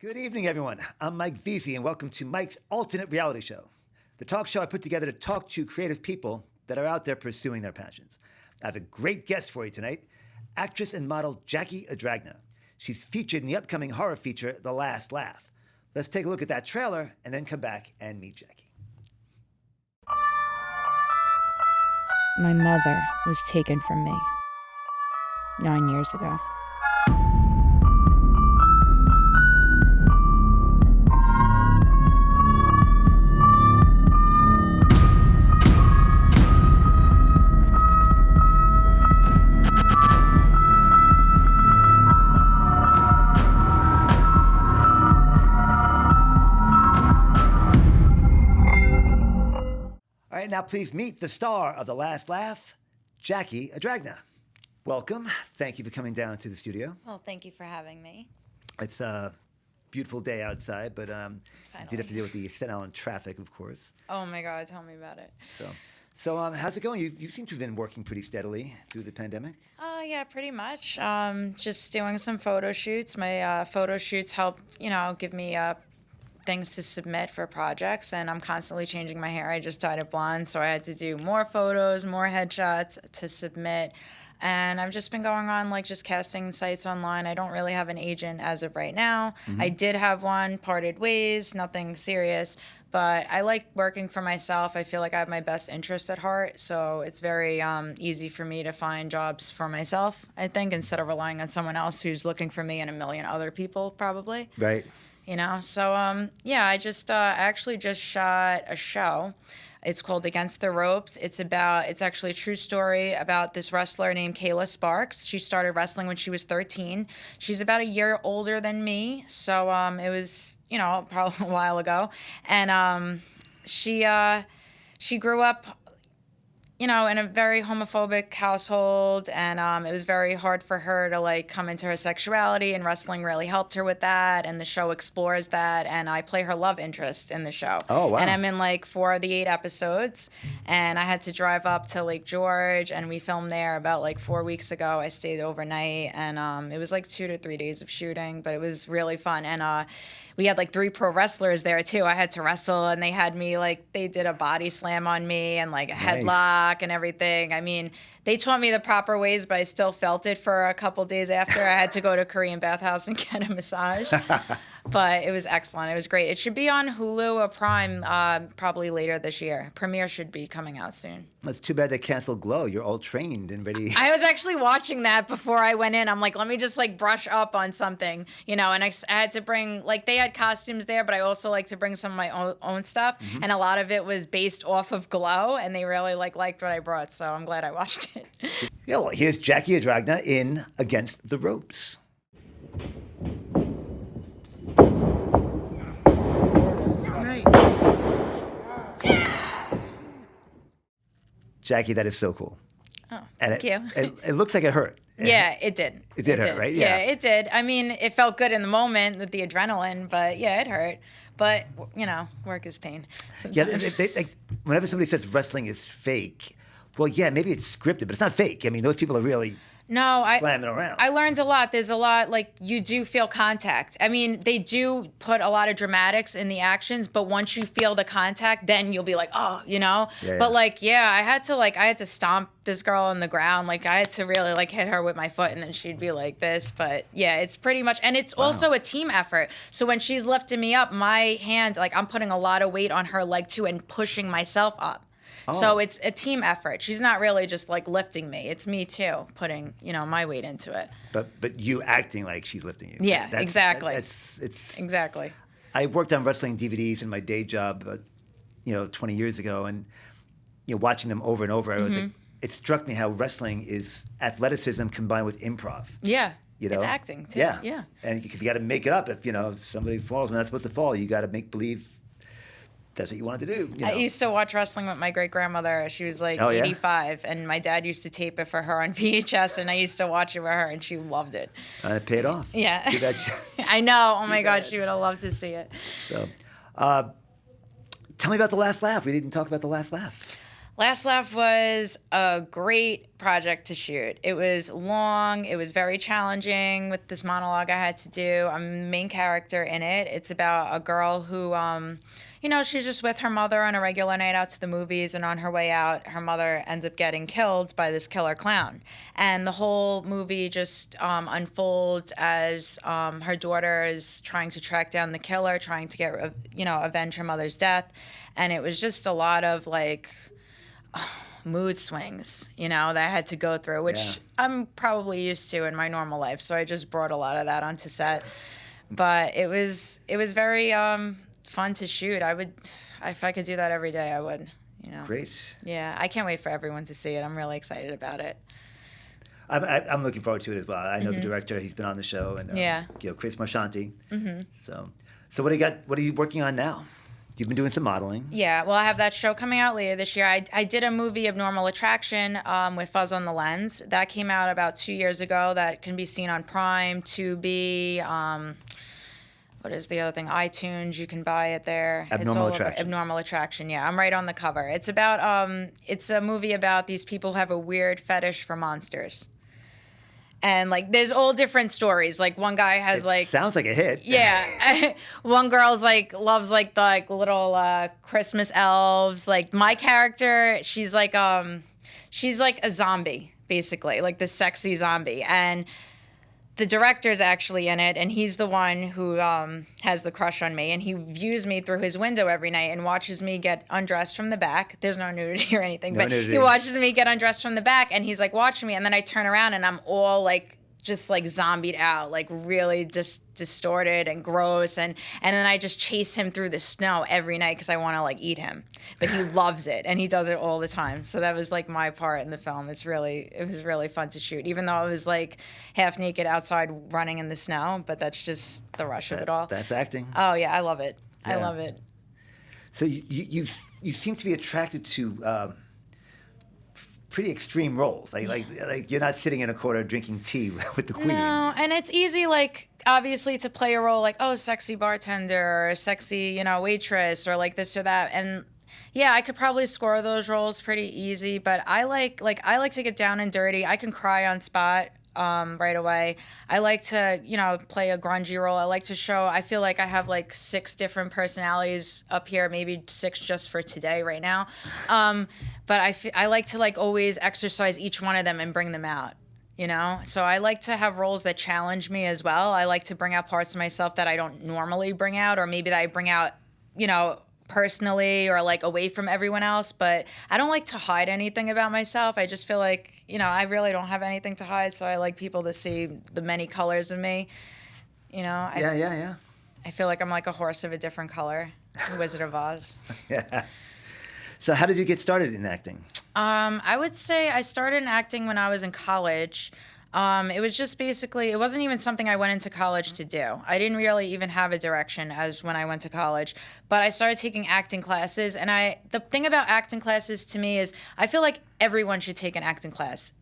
Good evening, everyone. I'm Mike Veasey, and welcome to Mike's Alternate Reality Show, the talk show I put together to talk to creative people that are out there pursuing their passions. I have a great guest for you tonight, actress and model Jackie Adragna. She's featured in the upcoming horror feature, The Last Laugh. Let's take a look at that trailer and then come back and meet Jackie. My mother was taken from me 9 years ago. All right, now please meet the star of The Last Laugh, Jackie Adragna. Welcome. Thank you for coming down to the studio. Well, thank you for having me. It's a beautiful day outside, but I did have to deal with the Staten Island traffic, of course. Oh my God, tell me about it. So how's it going? You seem to have been working pretty steadily through the pandemic. Yeah, pretty much. Just doing some photo shoots. My photo shoots help, give me things to submit for projects, and I'm constantly changing my hair. I just dyed it blonde, so I had to do more photos, more headshots to submit. And I've just been going on just casting sites online. I don't really have an agent as of right now. Mm-hmm. I did have one, parted ways, nothing serious. But I like working for myself. I feel like I have my best interest at heart. So it's very easy for me to find jobs for myself, I think, instead of relying on someone else who's looking for me and a million other people probably. Right. So I actually just shot a show. It's called Against the Ropes. It's actually a true story about this wrestler named Kayla Sparks. She started wrestling when she was 13. She's about a year older than me, so it was, probably a while ago. And she grew up, in a very homophobic household, and it was very hard for her to come into her sexuality, and wrestling really helped her with that, and the show explores that, and I play her love interest in the show. Oh, wow. And I'm in 4 of the 8 episodes, and I had to drive up to Lake George, and we filmed there about 4 weeks ago. I stayed overnight, and it was 2 to 3 days of shooting, but it was really fun. And we had 3 pro wrestlers there too. I had to wrestle, and they had me they did a body slam on me and a headlock and everything. I mean, they taught me the proper ways, but I still felt it for a couple days after. I had to go to Korean bathhouse and get a massage. But it was excellent. It was great. It should be on Hulu or Prime probably later this year. Premiere should be coming out soon. It's too bad they canceled Glow. You're all trained and ready. I was actually watching that before I went in. I'm let me just brush up on something, and I had to bring, they had costumes there, but I also like to bring some of my own stuff. Mm-hmm. And a lot of it was based off of Glow, and they really liked what I brought. So I'm glad I watched it. Yeah, well, here's Jackie Adragna in Against the Ropes. Jackie, that is so cool. Oh, and thank you. It looks like it hurt. Yeah, it did. It did hurt, right? Yeah, it did. I mean, it felt good in the moment with the adrenaline, but yeah, it hurt. But, work is pain sometimes. Yeah, whenever somebody says wrestling is fake, well, yeah, maybe it's scripted, but it's not fake. I mean, those people are really slamming around. I learned a lot. There's a lot, you do feel contact. I mean, they do put a lot of dramatics in the actions, but once you feel the contact, then you'll be oh, Yeah, but I had to stomp this girl on the ground. I had to really hit her with my foot, and then she'd be like this. But yeah, it's pretty much, and it's also a team effort. So when she's lifting me up, my hands, I'm putting a lot of weight on her leg too and pushing myself up. Oh. So it's a team effort. She's not really just lifting me. It's me too, putting my weight into it. But you acting like she's lifting you. Yeah, exactly. It's exactly. I worked on wrestling DVDs in my day job, 20 years ago, and watching them over and over, I was it struck me how wrestling is athleticism combined with improv. Yeah. It's acting too. Yeah. And because you got to make it up if somebody falls when they're not supposed to fall, you got to make believe that's what you wanted to do. I used to watch wrestling with my great-grandmother. She was 85, and my dad used to tape it for her on VHS, and I used to watch it with her, and she loved it. And it paid off. Yeah. I know. Oh, my God. She would have loved to see it. So, tell me about The Last Laugh. We didn't talk about The Last Laugh. Last Laugh was a great project to shoot. It was long. It was very challenging with this monologue I had to do. I'm the main character in it. It's about a girl who, she's just with her mother on a regular night out to the movies, and on her way out, her mother ends up getting killed by this killer clown. And the whole movie just unfolds as her daughter is trying to track down the killer, trying to get, avenge her mother's death. And it was just a lot of mood swings, that I had to go through, which I'm probably used to in my normal life. So I just brought a lot of that onto set. But it was very fun to shoot. I would, if I could do that every day, I would. Great. Yeah, I can't wait for everyone to see it. I'm really excited about it. I'm looking forward to it as well. I know the director; he's been on the show, and Chris Marchanti. Mm-hmm. So what do you got? What are you working on now? You've been doing some modeling. Yeah, well, I have that show coming out later this year. I did a movie, Abnormal Attraction, with Fuzz on the Lens. That came out about 2 years ago. That can be seen on Prime, Tubi, what is the other thing? iTunes. You can buy it there. Abnormal Attraction. Abnormal Attraction, yeah. I'm right on the cover. It's about, it's a movie about these people who have a weird fetish for monsters. And there's all different stories. One guy has sounds like a hit. Yeah, one girl's loves the little Christmas elves. My character, she's like a zombie basically, the sexy zombie. And the director's actually in it, and he's the one who has the crush on me, and he views me through his window every night and watches me get undressed from the back. There's no nudity or anything, but he watches me get undressed from the back, and he's watching me, and then I turn around and I'm all just zombied out, really just distorted and gross, and then I just chase him through the snow every night because I want to eat him, but he loves it and he does it all the time. So that was my part in the film. It was really fun to shoot, even though I was half naked outside running in the snow, but that's just the rush of it all. That's acting. Oh yeah, I love it. Yeah. I love it. So you seem to be attracted to pretty extreme roles. Like you're not sitting in a corner drinking tea with the queen. No, and it's easy, obviously, to play a role sexy bartender or sexy, waitress or this or that. And yeah, I could probably score those roles pretty easy, but I like to get down and dirty. I can cry on spot right away. I like to, play a grungy role. I like to show, I feel like I have 6 different personalities up here, maybe 6 just for today right now. But I like to always exercise each one of them and bring them out, So I like to have roles that challenge me as well. I like to bring out parts of myself that I don't normally bring out, or maybe that I bring out, personally or away from everyone else. But I don't like to hide anything about myself. I just feel I really don't have anything to hide, so I like people to see the many colors of me. Yeah. I feel like I'm like a horse of a different color, the Wizard of Oz. Yeah. So how did you get started in acting? I would say I started in acting when I was in college. It was just basically, it wasn't even something I went into college to do. I didn't really even have a direction as when I went to college, but I started taking acting classes. And the thing about acting classes to me is I feel like everyone should take an acting class.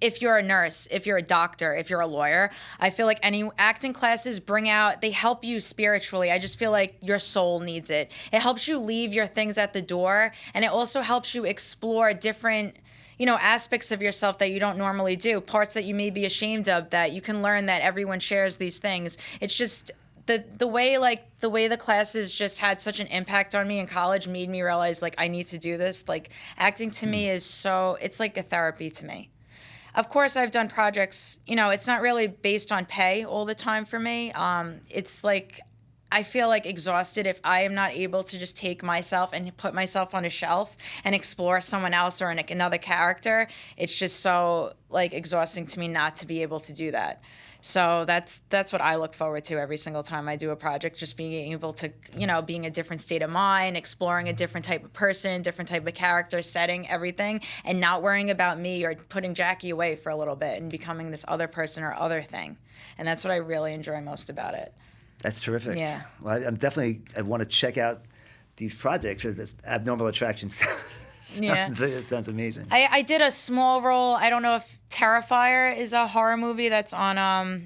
If you're a nurse, if you're a doctor, if you're a lawyer, I feel like any acting classes they help you spiritually. I just feel like your soul needs it. It helps you leave your things at the door, and it also helps you explore different aspects of yourself that you don't normally do, parts that you may be ashamed of, that you can learn that everyone shares these things. It's just the way the classes just had such an impact on me in college made me realize I need to do this. Acting to me is it's like a therapy to me. Of course, I've done projects, it's not really based on pay all the time for me. It's I feel exhausted if I am not able to just take myself and put myself on a shelf and explore someone else or another character. It's just so exhausting to me not to be able to do that. So that's what I look forward to every single time I do a project, just being able to, being a different state of mind, exploring a different type of person, different type of character, setting, everything, and not worrying about me or putting Jackie away for a little bit and becoming this other person or other thing. And that's what I really enjoy most about it. That's terrific. Yeah. Well, I want to check out these projects. The Abnormal Attraction Yeah. It sounds amazing. I did a small role. I don't know if Terrifier is a horror movie that's on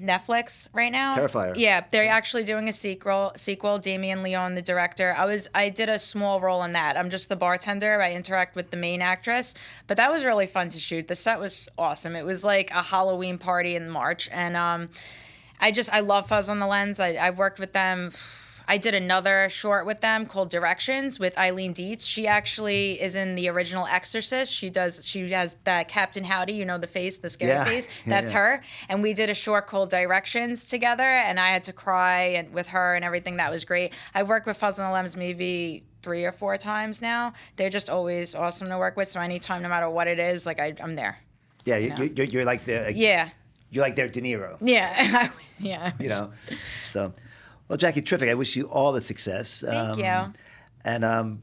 Netflix right now. Terrifier. Yeah, they're actually doing a sequel. Damien Leone, the director. I did a small role in that. I'm just the bartender. I interact with the main actress, but that was really fun to shoot. The set was awesome. It was like a Halloween party in March, and I love Fuzz on the Lens. I've worked with them. I did another short with them called Directions with Eileen Dietz. She actually is in the original Exorcist. She has that Captain Howdy, you know, the face, the scary face. That's her. And we did a short called Directions together, and I had to cry with her and everything. That was great. I've worked with Fuzz on the Lens maybe 3 or 4 times now. They're just always awesome to work with. So anytime, no matter what it is, like I'm there. Yeah, you're like the You're like their De Niro. Yeah, yeah. You know, so. Well, Jackie, terrific. I wish you all the success. Thank you. And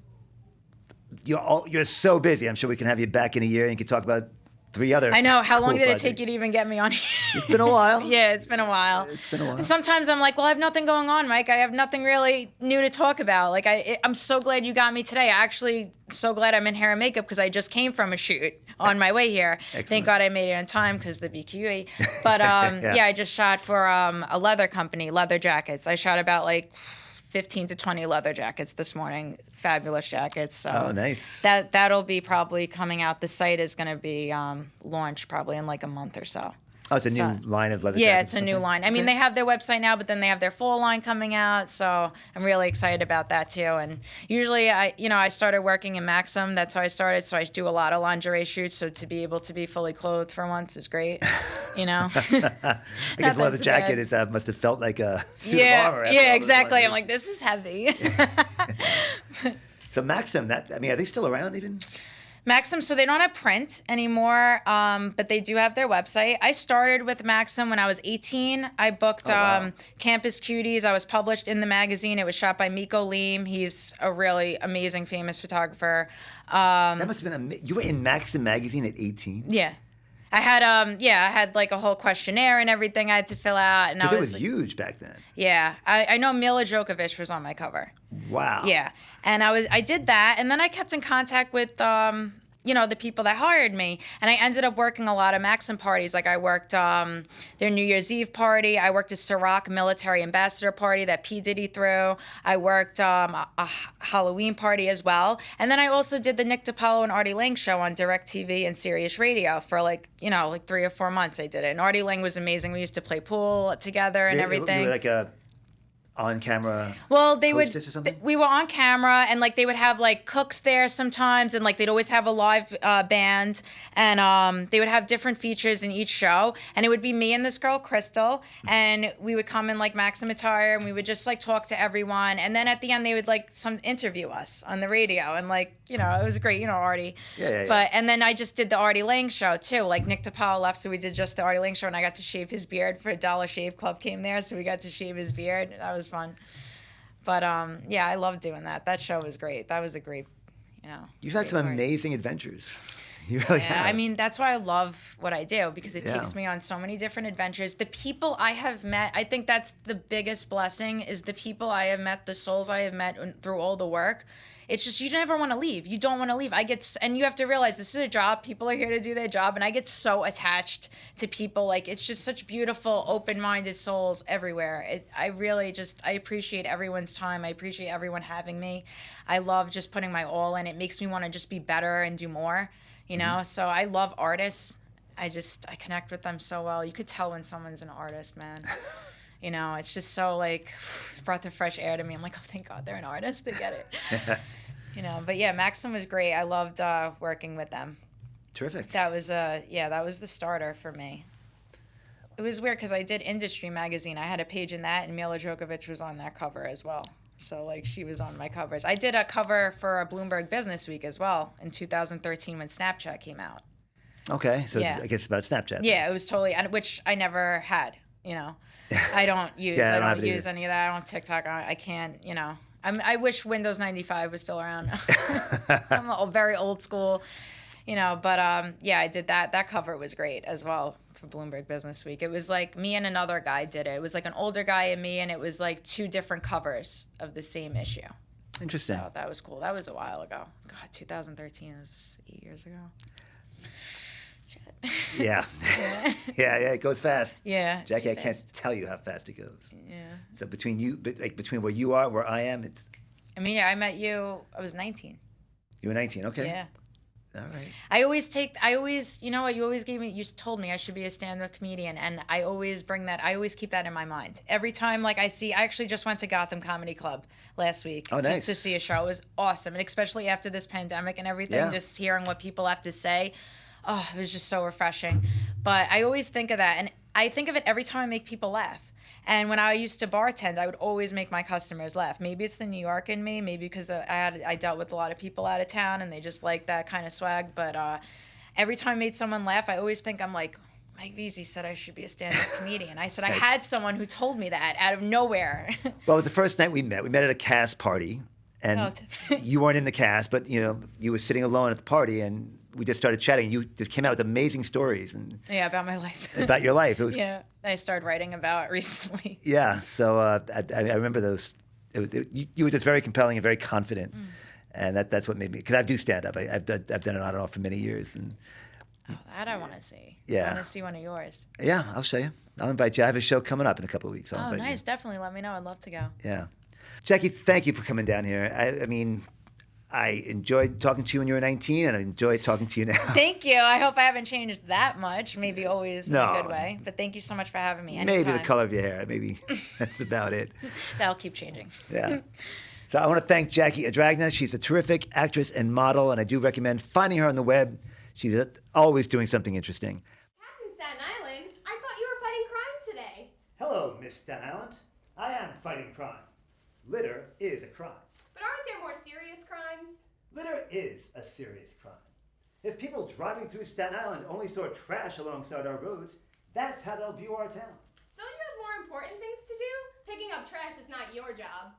you're so busy. I'm sure we can have you back in a year and you can talk about 3 other. I know. How long cool did it projects. take you to even get me on here? It's been a while. Yeah, it's been a while. And sometimes I'm like, well, I have nothing going on, Mike. I have nothing really new to talk about. Like, I'm so glad you got me today. I actually so glad I'm in hair and makeup because I just came from a shoot on my way here. Thank God I made it on time because the BQE. But I just shot for a leather company, Leather Jackets. I shot about like 15 to 20 leather jackets this morning. Fabulous jackets. So oh, nice. That'll be probably coming out. The site is going to be launched probably in like a month or so. Oh, it's a new line of leather jackets. Yeah, it's a new line. I mean, they have their website now, but then they have their full line coming out. So I'm really excited about that too. And usually, I started working in Maxim. That's how I started. So I do a lot of lingerie shoots. So to be able to be fully clothed for once is great. You know. I guess leather jacket must have felt like a suit of armor. Yeah, exactly. I'm like, this is heavy. So Maxim, are they still around even? Maxim, so they don't have print anymore, but they do have their website. I started with Maxim when I was 18. I booked Campus Cuties. I was published in the magazine. It was shot by Miko Leem. He's a really amazing, famous photographer. That must have been you were in Maxim magazine at 18? Yeah. I had like a whole questionnaire and everything I had to fill out. And it was huge back then. Yeah. I know Mila Djokovic was on my cover. Wow. Yeah. And I did that, and then I kept in contact with the people that hired me, and I ended up working a lot of Maxim parties. Like I worked their New Year's Eve party. I worked a Ciroc military ambassador party that P. Diddy threw. I worked a Halloween party as well, and then I also did the Nick DiPaolo and Artie Lang show on DirecTV and Sirius Radio for like 3 or 4 months. I did it, and Artie Lang was amazing. We used to play pool together and everything. You were like a on camera. Well, we were on camera, and like they would have like cooks there sometimes, and like they'd always have a live band, and they would have different features in each show, and it would be me and this girl Crystal, and we would come in like Maxim attire, and we would just like talk to everyone, and then at the end they would like interview us on the radio, and like it was great, Artie. Yeah. But and then I just did the Artie Lang show too. Like Nick DiPaolo left, so we did just the Artie Lang show, and I got to shave his beard for Dollar Shave Club came there, so we got to shave his beard. That was fun. But I love doing that. That show was great. That was a great, You've had some amazing adventures. You really have. I mean, that's why I love what I do, because it takes me on so many different adventures. The people I have met, I think that's the biggest blessing, is the people I have met, the souls I have met through all the work. It's just, you never want to leave. You don't want to leave. And you have to realize this is a job. People are here to do their job. And I get so attached to people. Like, it's just such beautiful, open-minded souls everywhere. I appreciate everyone's time. I appreciate everyone having me. I love just putting my all in. It makes me want to just be better and do more, So I love artists. I connect with them so well. You could tell when someone's an artist, man. It's just so like breath of fresh air to me. I'm like, oh, thank God they're an artist. They get it. But yeah, Maxim was great. I loved working with them. Terrific. That was the starter for me. It was weird because I did Industry Magazine. I had a page in that, and Mila Djokovic was on that cover as well. So like she was on my covers. I did a cover for a Bloomberg Business Week as well in 2013 when Snapchat came out. Okay, so I guess it's about Snapchat. Yeah, it was totally, which I never had. I don't use. I don't use any of that. I don't have TikTok. I can't. I wish Windows 95 was still around. I'm very old school. But I did that. That cover was great as well for Bloomberg Business Week. It was like me and another guy did it. It was like an older guy and me, and it was like 2 different covers of the same issue. Interesting. So that was cool. That was a while ago. God, 2013. It was 8 years ago. Shit. Yeah. Yeah, it goes fast. Yeah. Jackie, too I can't fast. tell you how fast it goes. Yeah. So between you, between where you are and where I am, it's I mean, yeah, I met you. I was 19. you were 19. Okay. Yeah. All right. You know what, you told me I should be a stand-up comedian, and I always keep that in my mind. Every time, like, I actually just went to Gotham Comedy Club last week. Oh, nice. Just to see a show. It was awesome, and especially after this pandemic and everything, Yeah. just hearing what people have to say, oh, it was just so refreshing. But I always think of that, and I think of it every time I make people laugh. And when I used to bartend, I would always make my customers laugh. Maybe it's the New York in me, maybe because I dealt with a lot of people out of town and they just like that kind of swag. But every time I made someone laugh, I always think, I'm like, Mike Veasey said I should be a stand-up comedian. I said I had someone who told me that out of nowhere. Well, it was the first night we met. We met at a cast party, and you weren't in the cast, but you were sitting alone at the party, and we just started chatting. You just came out with amazing stories and Yeah, about my life. about your life. It was Yeah, I started writing about recently. Yeah, so I remember those. You were just very compelling and very confident, and that's what made me. Because I do stand up. I've done it on and off for many years, and Oh, that I want to see. Yeah. I want to see one of yours. yeah, I'll show you. I'll invite you. I have a show coming up in a couple of weeks. I'll Oh, invite nice. you. Definitely let me know. I'd love to go. Yeah, Jackie, thank you for coming down here. I mean, I enjoyed talking to you when you were 19, and I enjoy talking to you now. Thank you. I hope I haven't changed that much. Maybe always in No. a good way. But thank you so much for having me. Maybe the Anytime. color of your hair. Maybe that's about it. That'll keep changing. Yeah. So I want to thank Jackie Adragna. She's a terrific actress and model, and I do recommend finding her on the web. She's always doing something interesting. Captain Staten Island, I thought you were fighting crime today. Hello, Miss Staten Island. I am fighting crime. Litter is a crime. But aren't there more serious crimes? Litter is a serious crime. If people driving through Staten Island only saw trash alongside our roads, that's how they'll view our town. Don't you have more important things to do? Picking up trash is not your job.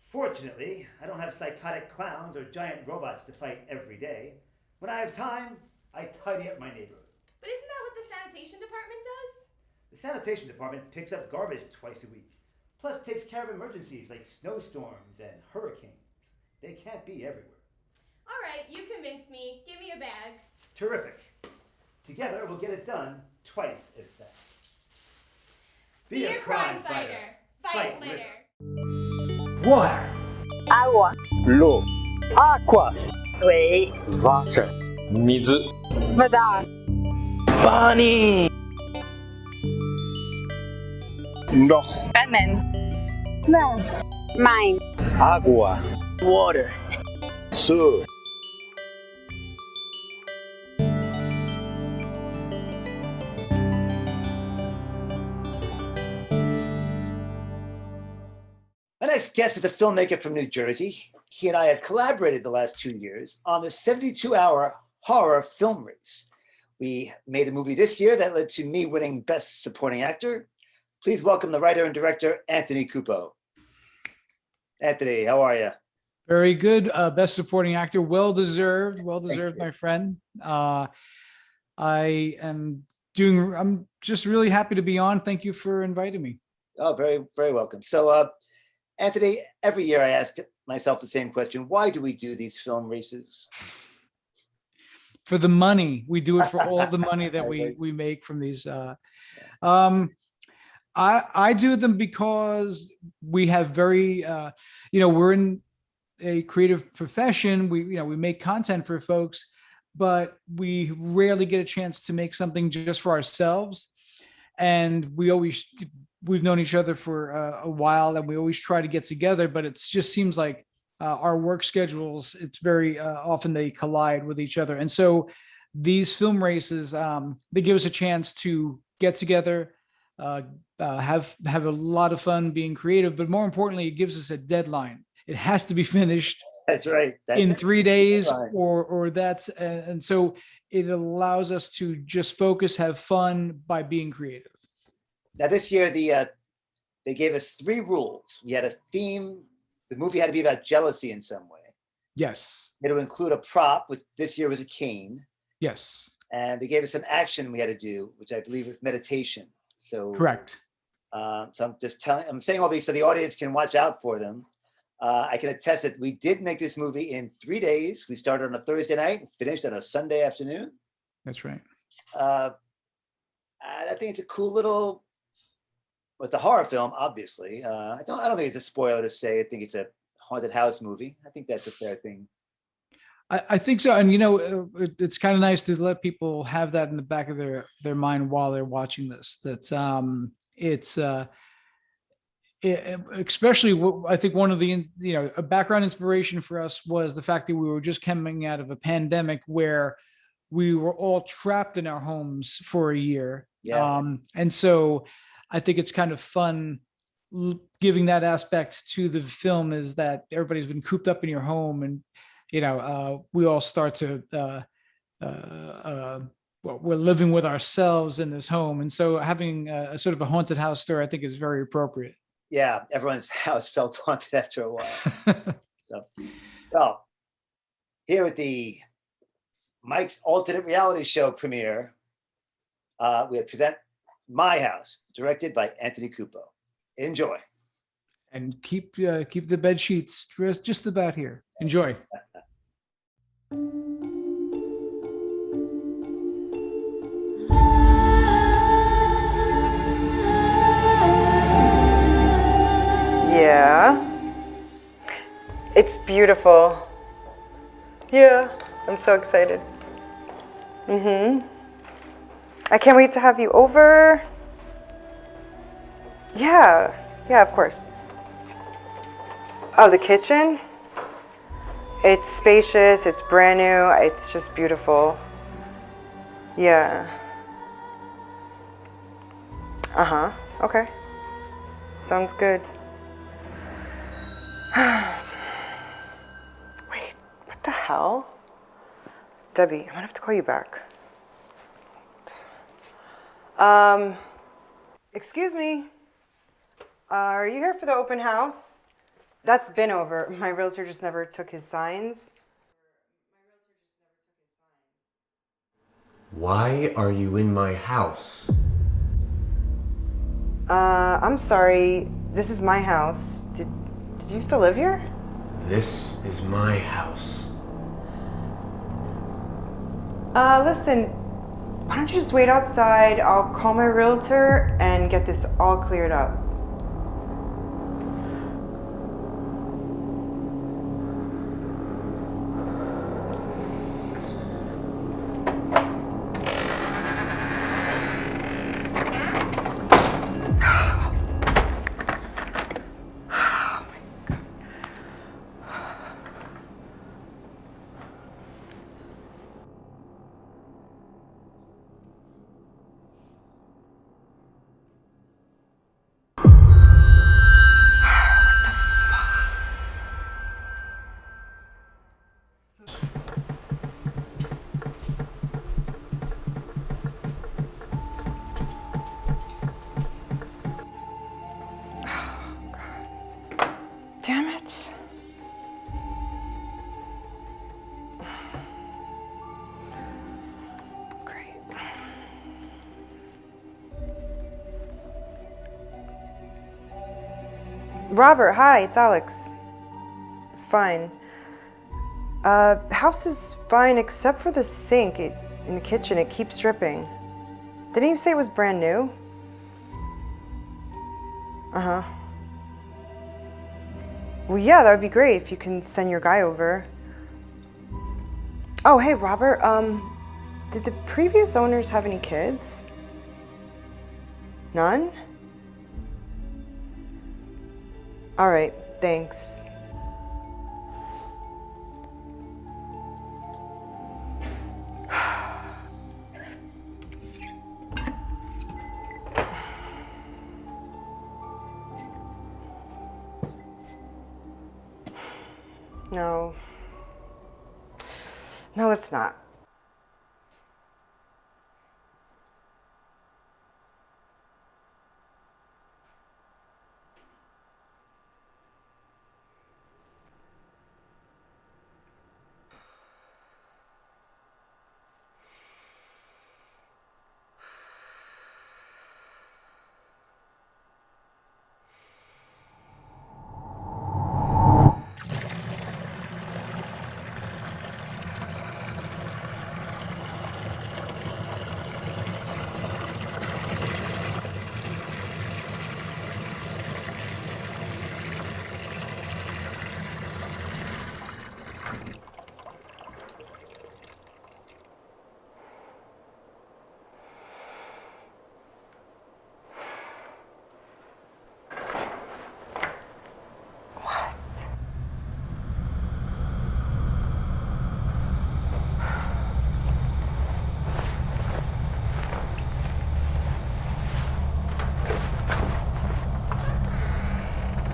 Fortunately, I don't have psychotic clowns or giant robots to fight every day. When I have time, I tidy up my neighborhood. But isn't that what the sanitation department does? The sanitation department picks up garbage twice a week, plus takes care of emergencies like snowstorms and hurricanes. They can't be everywhere. All right, you convinced me. Give me a bag. Terrific. Together, we'll get it done twice as fast. Be a crime fighter. Fight litter. Water. Agua, 路 aqua, 水 water 水 voda, पानी ndox lemon, mine, agua water 水 My next guest is a filmmaker from New Jersey. He and I have collaborated the last 2 years on the 72-hour horror film race. We made a movie this year that led to me winning Best Supporting Actor. Please welcome the writer and director, Anthony Cupo. Anthony, how are you? Very good. Best supporting actor. Well deserved, my friend. I'm just really happy to be on. Thank you for inviting me. Oh, very, very welcome. So, Anthony, every year I ask myself the same question. Why do we do these film races? For the money. We do it for all the money that we make from these. I do them because we have very, we're in a creative profession. We make content for folks, but we rarely get a chance to make something just for ourselves. And we've known each other for a while, and we always try to get together, but it just seems like our work schedules, it's very often they collide with each other. And so these film races, they give us a chance to get together, have a lot of fun being creative, but more importantly, it gives us a deadline. It has to be finished. That's right. In 3 days, or that's, and so it allows us to just focus, have fun by being creative. Now this year, they gave us 3 rules. We had a theme. The movie had to be about jealousy in some way. Yes. It would include a prop, which this year was a cane. Yes. And they gave us some action we had to do, which I believe was meditation. So correct. So I'm saying all these so the audience can watch out for them. I can attest that we did make this movie in 3 days. We started on a Thursday night and finished on a Sunday afternoon. That's right. And I think it's a cool little. Well, it's a horror film, obviously. I don't think it's a spoiler to say. I think it's a haunted house movie. I think that's a fair thing. I think so. And, it's kind of nice to let people have that in the back of their mind while they're watching this. Especially I think one of the, a background inspiration for us was the fact that we were just coming out of a pandemic where we were all trapped in our homes for a year. Yeah. And so I think it's kind of fun giving that aspect to the film, is that everybody's been cooped up in your home, and we all start to we're living with ourselves in this home, and so having a sort of a haunted house story, I think, is very appropriate. Yeah, everyone's house felt haunted after a while. So, well, here at the Mike's Alternate Reality Show premiere, we present My House, directed by Anthony Cupo. Enjoy. And keep the bed sheets just about here. Enjoy. Yeah. It's beautiful. Yeah, I'm so excited. I can't wait to have you over. Yeah, of course. Oh, the kitchen? It's spacious, it's brand new, it's just beautiful. Yeah. Okay. Sounds good. Wait, what the hell? Debbie, I'm gonna have to call you back. Excuse me. Are you here for the open house? That's been over. My realtor just never took his signs. Why are you in my house? I'm sorry. This is my house. Did you still live here? This is my house. Listen, why don't you just wait outside? I'll call my realtor and get this all cleared up. Damn it. Great. Robert, hi, it's Alex. Fine. House is fine except for the sink in the kitchen. It keeps dripping. Didn't you say it was brand new? Well, yeah, that would be great if you can send your guy over. Oh, hey, Robert, did the previous owners have any kids? None? All right, thanks. No, it's not.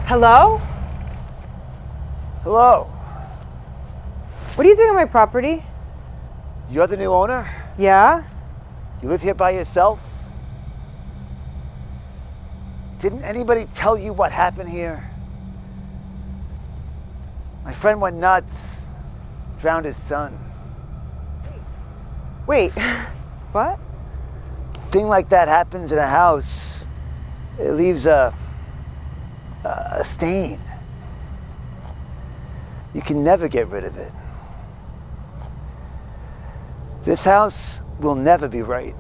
Hello? Hello. What are you doing on my property? You're the new owner? Yeah? You live here by yourself? Didn't anybody tell you what happened here? My friend went nuts, drowned his son. Wait, what? Thing like that happens in a house, it leaves a stain. You can never get rid of it. This house will never be right.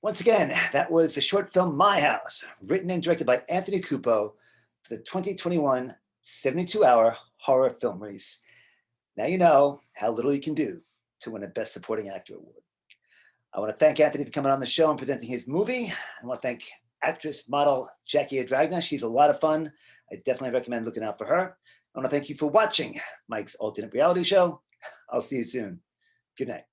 Once again, that was the short film My House, written and directed by Anthony Cupo for the 2021 72-hour horror film race. Now you know how little you can do to win a Best Supporting Actor award. I want to thank Anthony for coming on the show and presenting his movie. I want to thank actress, model Jackie Adragna. She's a lot of fun. I definitely recommend looking out for her. I want to thank you for watching Mike's Alternate Reality Show. I'll see you soon. Good night.